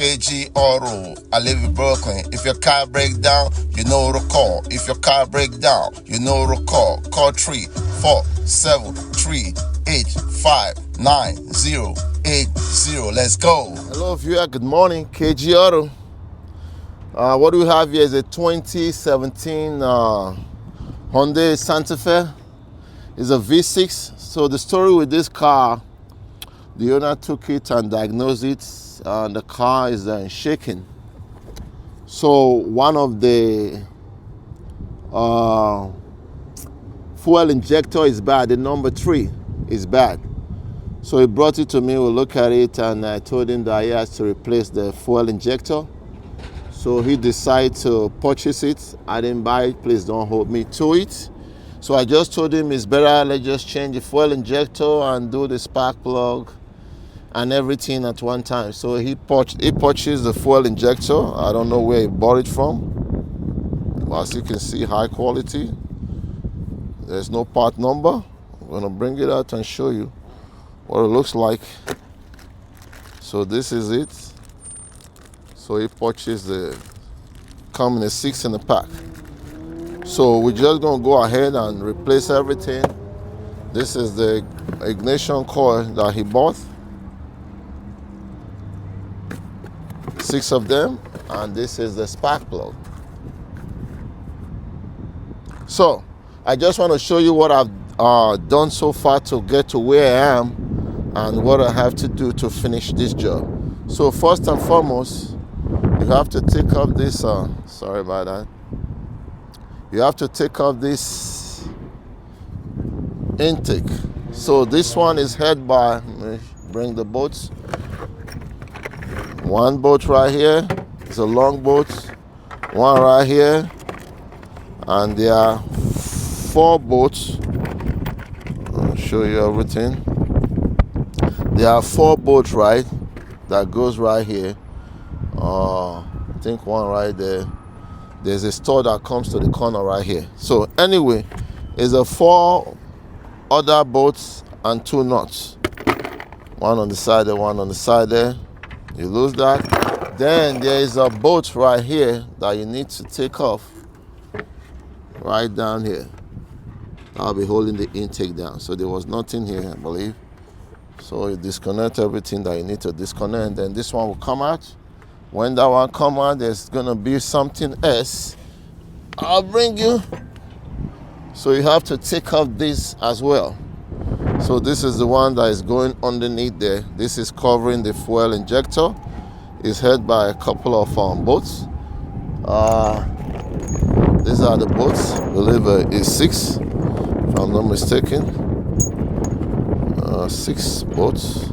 KG Auto. I live in Brooklyn. If your car breaks down, you know to call. If your car breaks down, you know to call. Call 347-385-9080. Let's go. Hello, viewer. Good morning. KG Auto. What we have here is a 2017 Hyundai Santa Fe. It's a V6. So the story with this car, the owner took it and diagnosed it, and the car is shaking. So one of the fuel injector is bad. The number 3 is bad. So he brought it to me. We'll look at it, and I told him that he has to replace the fuel injector. So he decided to purchase it. I didn't buy it. Please don't hold me to it. So I just told him it's better, let's just change the fuel injector and do the spark plug and everything at one time. So he purchased the fuel injector. I don't know where he bought it from. As you can see, high quality. There's no part number. I'm gonna bring it out and show you what it looks like. So this is it. So he purchased come in a 6 in the pack. So we're just gonna go ahead and replace everything. This is the ignition coil that he bought. 6 of them, and this is the spark plug. So I just want to show you what I've done so far to get to where I am and what I have to do to finish this job. So first and foremost, you have to take off this, sorry about that. You have to take off this intake. So this one is held by, let me bring the bolts. One bolt right here, it's a long bolt. One right here, and there are 4 bolts. I'll show you everything. There are 4 bolts, right, that goes right here. I think one right there. There's a store that comes to the corner right here. So anyway, it's a 4 other bolts and 2 nuts. One on the side there, one on the side there. You lose that. Then there is a bolt right here that you need to take off. Right down here. I'll be holding the intake down. So there was nothing here, I believe. So you disconnect everything that you need to disconnect, and then this one will come out. When that one come out, there's gonna be something else I'll bring you. So you have to take off this as well. So this is the one that is going underneath there. This is covering the fuel injector. It's held by a couple of bolts. These are the bolts. I believe it's 6, if I'm not mistaken. 6 bolts.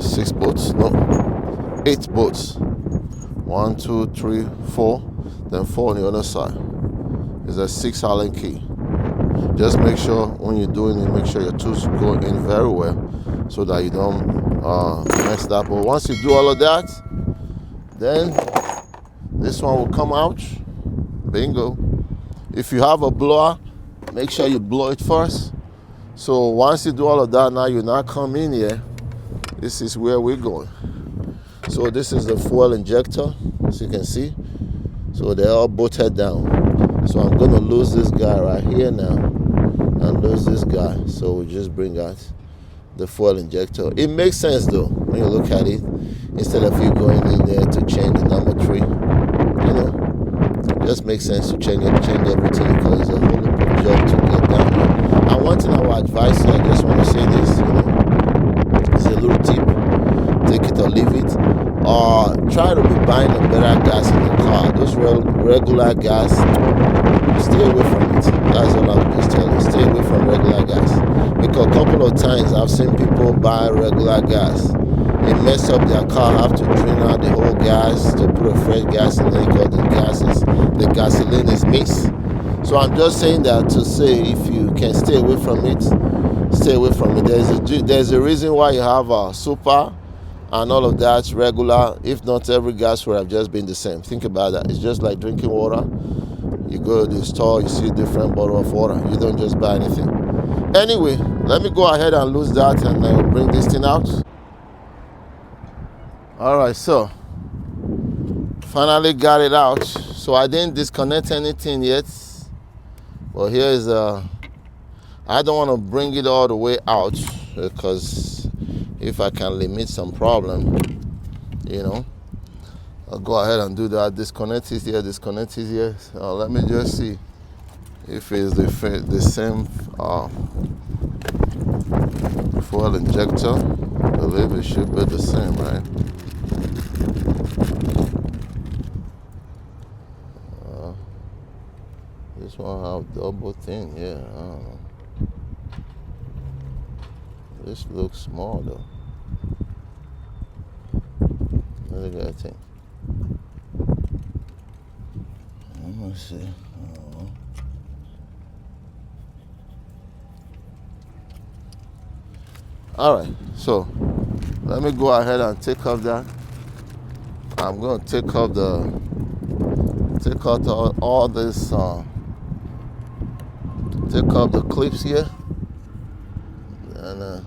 6 bolts, no. 8 bolts. 1, 2, 3, 4. Then 4 on the other side. It's a 6 Allen key. Just make sure when you're doing it, make sure your tools go in very well so that you don't mess that up. But once you do all of that, then this one will come out. Bingo. If you have a blower, make sure you blow it first. So once you do all of that, now you now come in here. This is where we're going. So this is the fuel injector, as you can see. So they're all bolted down. So I'm gonna lose this guy right here now and lose this guy. So we just bring out the fuel injector. It makes sense though, when you look at it, instead of you going in there to change the number 3, you know, it just makes sense to change everything because it's a whole lot of job to get done here. And one thing I would advise you, I just want to say this, you know, it's a little tip. Take it or leave it. Try to be buying a better gas in the car. Those regular gas, stay away from it. That's all I'm just telling you. Stay away from regular gas. Because a couple of times I've seen people buy regular gas. They mess up their car, have to drain out the whole gas to put a fresh gas in there because the gasoline is mixed. So I'm just saying that to say if you can stay away from it, stay away from it. There's a reason why you have a super and all of that regular. If not, every gas would have just been the same. Think about that. It's just like drinking water. You go to the store, you see a different bottle of water. You don't just buy anything. Anyway, let me go ahead and lose that and bring this thing out. All right, so finally got it out. So I didn't disconnect anything yet. Well, here's I don't want to bring it all the way out because if I can limit some problem, you know, I'll go ahead and do that. Disconnect it here, disconnect it here. Let me just see if it's the same fuel injector. I believe it should be the same, right? This one have double thing, yeah. I don't know. This looks small though. Look at that thing. Let me see. All right, so let me go ahead and take off that. I'm going to take out all this, take off the clips here, and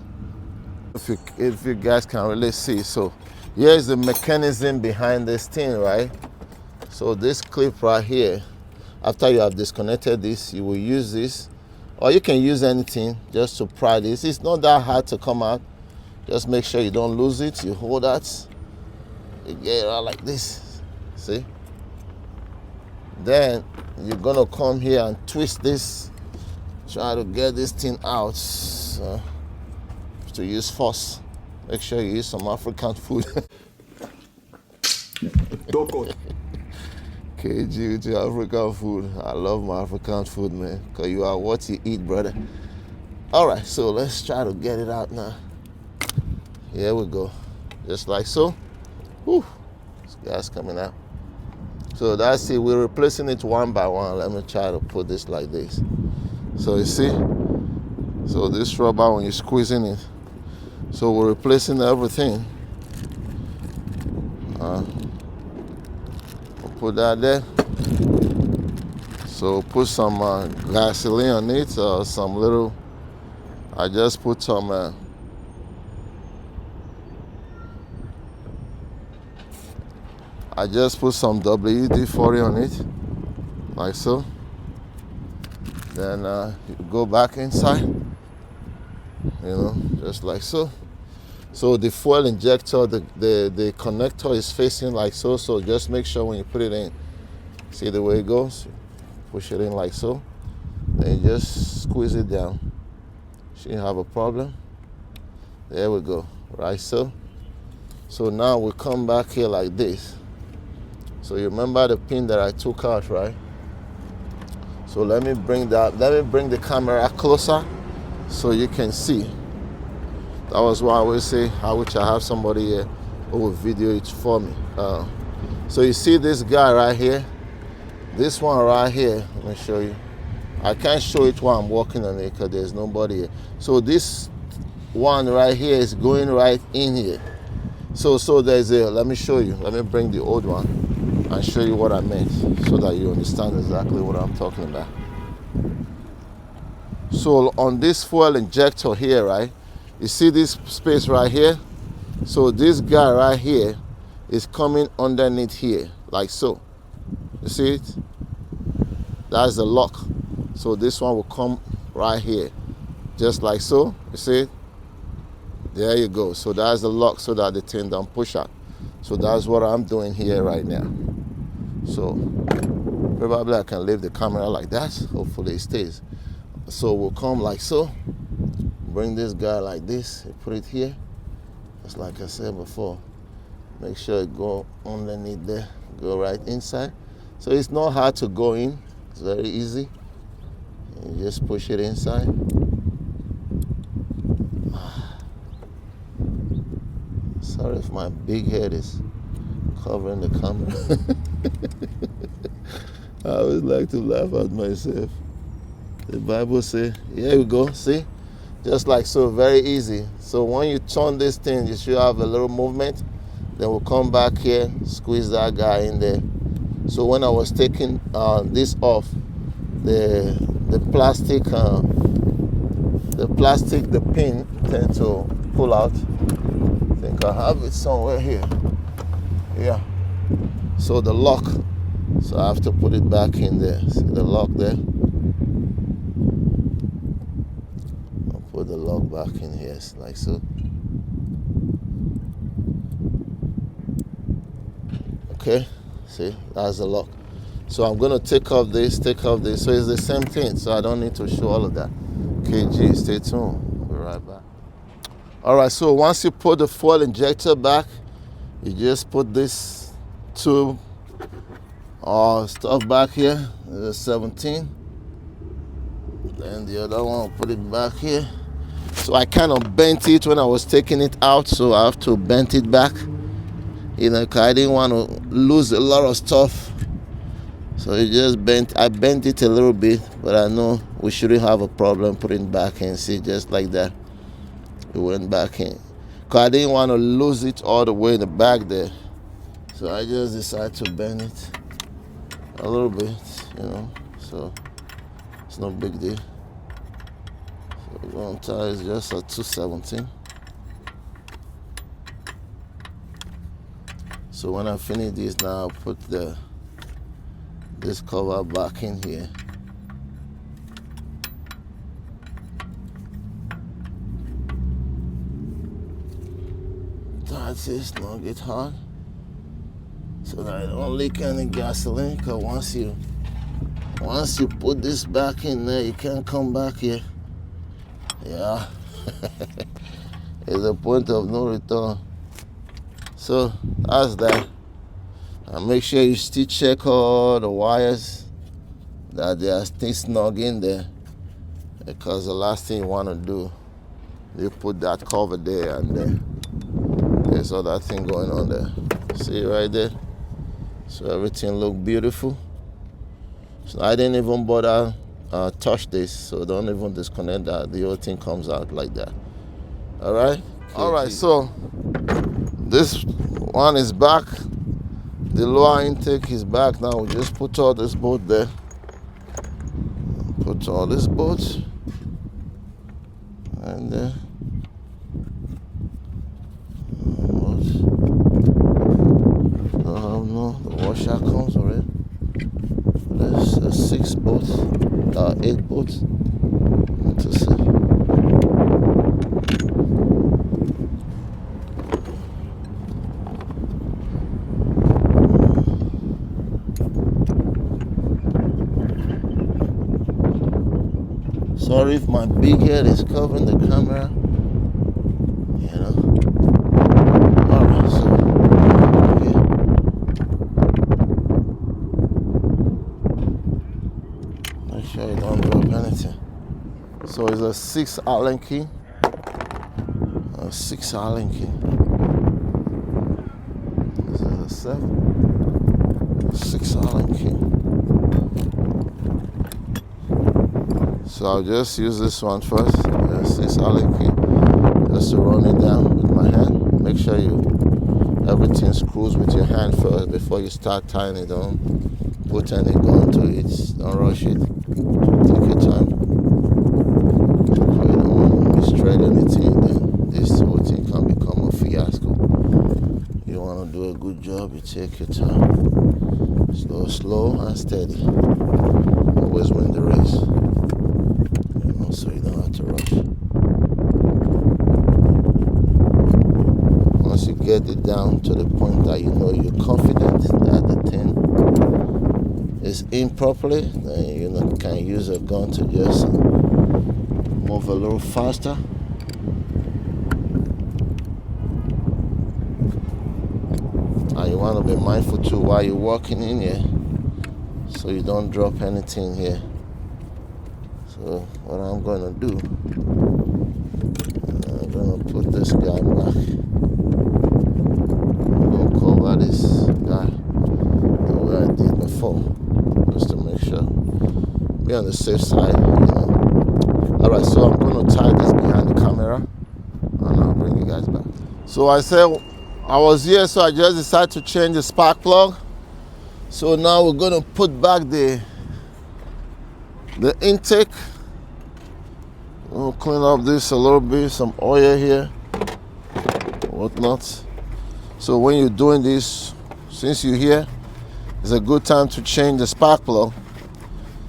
if you guys can really see, so here's the mechanism behind this thing, right? So this clip right here, after you have disconnected this, you will use this, or you can use anything just to pry this. It's not that hard to come out. Just make sure you don't lose it. You hold that, you get it out like this, see? Then you're gonna come here and twist this, try to get this thing out. To use force, make sure you use some African food. KG to African food. I love my African food, man, because you are what you eat, brother. All right, so let's try to get it out now. Here we go, just like so. Whew, this gas coming out. So that's it, we're replacing it one by one. Let me try to put this like this. So you see, so this rubber, when you're squeezing it, so we're replacing everything. I'll put that there. So put some gasoline on it, some little, I just put some WD-40 on it, like so. Then you go back inside, you know, just like so. So the fuel injector, the connector is facing like so. So just make sure when you put it in, see the way it goes, push it in like so. Then you just squeeze it down. Shouldn't have a problem. There we go, right so. So now we come back here like this. So you remember the pin that I took out, right? So let me bring the camera closer so you can see. That was why I always say, I wish I have somebody here who will video it for me. So you see this guy right here? This one right here, let me show you. I can't show it while I'm walking on it because there's nobody here. So this one right here is going right in here. So there's let me show you. Let me bring the old one and show you what I meant so that you understand exactly what I'm talking about. So on this fuel injector here, right, you see this space right here? So this guy right here is coming underneath here, like so. You see it? That's the lock. So this one will come right here, just like so. You see it? There you go. So that's the lock so that the thing don't push out. So that's what I'm doing here right now. So probably I can leave the camera like that. Hopefully it stays. So we'll come like so. Bring this guy like this. Put it here. Just like I said before. Make sure it go underneath there. Go right inside. So it's not hard to go in. It's very easy. You just push it inside. Sorry if my big head is covering the camera. I always like to laugh at myself. The Bible says, here we go, see? Just like so, very easy. So when you turn this thing, you should have a little movement. Then we'll come back here, squeeze that guy in there. So when I was taking this off, the pin tend to pull out. I think I have it somewhere here. Yeah. So the lock. So I have to put it back in there. See the lock there? I'll put the lock back in here, like so. Okay, see, that's the lock. So I'm gonna take off this. So it's the same thing. So I don't need to show all of that. KG, stay tuned. We'll be right back. All right, so once you put the fuel injector back, you just put this tube or stuff back here. There's 17. Then the other one, put it back here. So I kind of bent it when I was taking it out, so I have to bend it back. You know, cause I didn't want to lose a lot of stuff. So I bent it a little bit, but I know we shouldn't have a problem putting it back in. See, just like that. It went back in. Cause I didn't want to lose it all the way in the back there. So I just decided to bend it a little bit, you know. So it's no big deal. So we're going to tie is just a 217. So when I finish this now, I'll put this cover back in here. That's it, not get hot. So that I don't leak any gasoline, because once you put this back in there, you can't come back here. Yeah. It's a point of no return. So that's that. And make sure you still check all the wires that they are still snug in there, because the last thing you want to do, you put that cover there and then there's other thing going on there. See right there? So everything look beautiful. So I didn't even bother touch this, so don't even disconnect that. The whole thing comes out like that. All right? All right, so this one is back. The lower intake is back now. We just put all this bolt there. Put all this bolt. And then no, the washer comes already. There's 6 bolts, 8 bolts. To see. Sorry if my big head is covering the camera. You know. Alright, so okay. Make sure you don't drop anything. So it's a 6 Allen key. A 6 Allen key. This is a 7. 6 Allen key. So I'll just use this one first. 6 Allen key. Just to run it down with my hand. Make sure everything screws with your hand first before you start tying it on. Put any gun to it. Don't rush it. Take your time. So you don't want to mistread anything, then this whole thing can become a fiasco. You want to do a good job, you take your time. Slow and steady. Always win the race. So you don't have to rush. Once you get it down to the point that you know you're confident that the thing is in properly, then you can use a gun to just move a little faster. And you want to be mindful too while you're walking in here, so you don't drop anything here. So what I'm going to do, I'm going to put this guy back. I'm going to cover this guy the way I did before, just to make sure. Be on the safe side, Alright, so I'm going to tie this behind the camera, and I'll bring you guys back. So I said I was here, so I just decided to change the spark plug. So now we're going to put back the intake. We'll clean up this a little bit, some oil here, whatnot. So when you're doing this, since you're here, it's a good time to change the spark plug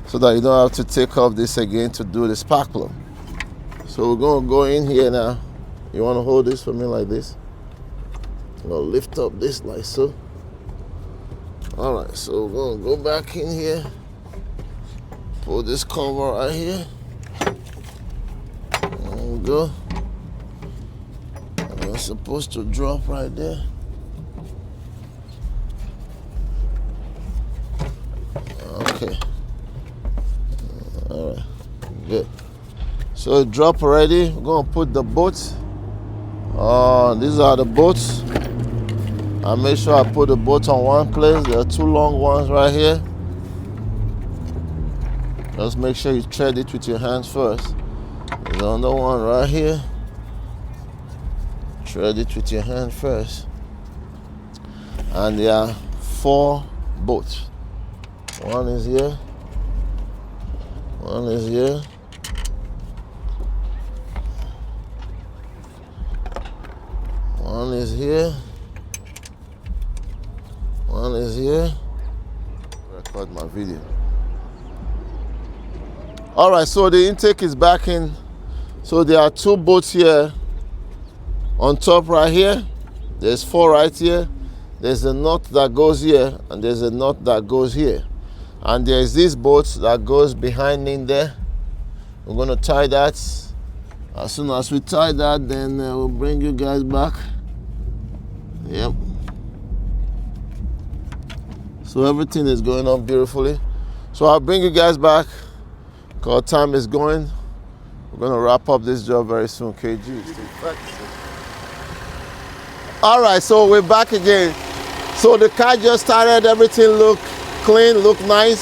so that you don't have to take off this again to do the spark plug. So we're going to go in here now. You want to hold this for me like this? I'm going to lift up this like so. All right, so we're going to go back in here. Pull this cover right here. There we go. And it's supposed to drop right there. Okay. All right, good. So it dropped already. We're going to put the bolts. These are the bolts. I make sure I put the bolts on one place. There are two long ones right here. Just make sure you thread it with your hands first. There's another one right here. Thread it with your hand first. And there are 4 bolts. One is here. One is here. One is here. One is here. Record my video. All right, so the intake is back in. So there are 2 bolts here on top right here. There's 4 right here. There's a nut that goes here, and there's a nut that goes here. And there's this bolt that goes behind in there. We're gonna tie that. As soon as we tie that, then we'll bring you guys back. Yep. So everything is going on beautifully. So I'll bring you guys back because time is going. We're gonna wrap up this job very soon, KG. All right, so we're back again. So the car just started, everything looked clean, looked nice.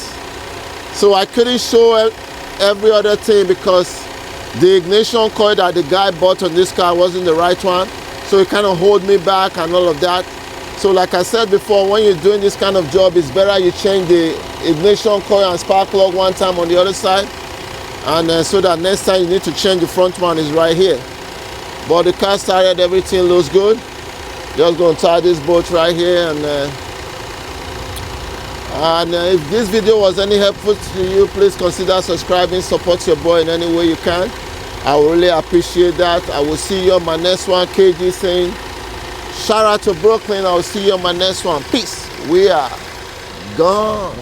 So I couldn't show every other thing because the ignition coil that the guy bought on this car wasn't the right one. So it kind of hold me back and all of that. So like I said before, when you're doing this kind of job, it's better you change the ignition coil and spark plug one time on the other side. And so that next time you need to change the front one is right here. But the car started, everything looks good. Just going to tie this bolt right here. And if this video was any helpful to you, please consider subscribing, support your boy in any way you can. I will really appreciate that. I will see you on my next one. KG saying, shout out to Brooklyn. I will see you on my next one. Peace. We are gone.